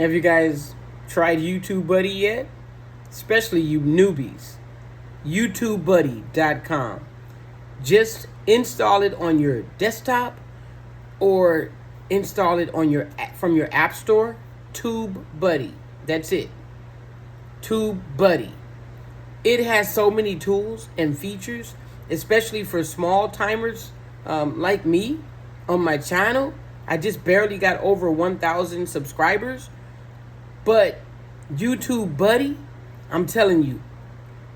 Have you guys tried YouTube Buddy yet? Especially you newbies. YouTubeBuddy.com. Just install it on your desktop or install it on from your app store. Tube Buddy. That's it. Tube Buddy. It has so many tools and features, especially for small timers like me on my channel. I just barely got over 1,000 subscribers. But YouTube Buddy, I'm telling you,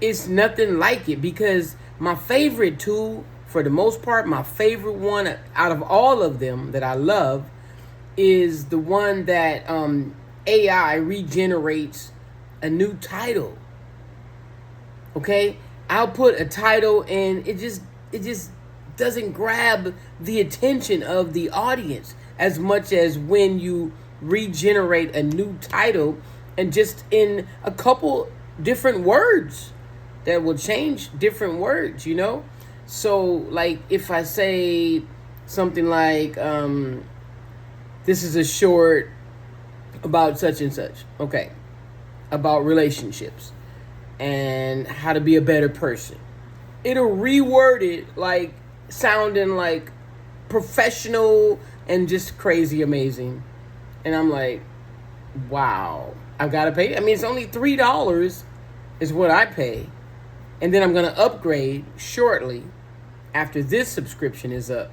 it's nothing like it, because my favorite tool, for the most part, my favorite one out of all of them that I love is the one that AI regenerates a new title. Okay? I'll put a title and it just doesn't grab the attention of the audience as much as when you regenerate a new title and just in a couple different words that will change different words, you know? So, like, if I say something like, this is a short about such and such, okay, about relationships and how to be a better person, it'll reword it like sounding like professional and just crazy amazing. And I'm like, wow, I've got to pay. I mean, it's only $3 is what I pay. And then I'm going to upgrade shortly after this subscription is up.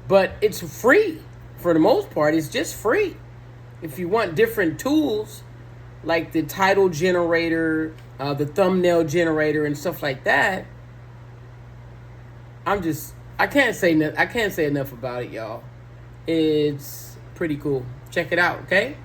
But it's free. For the most part, it's just free. If you want different tools, like the title generator, the thumbnail generator, and stuff like that, I can't say enough about it, y'all. It's pretty cool. Check it out, okay?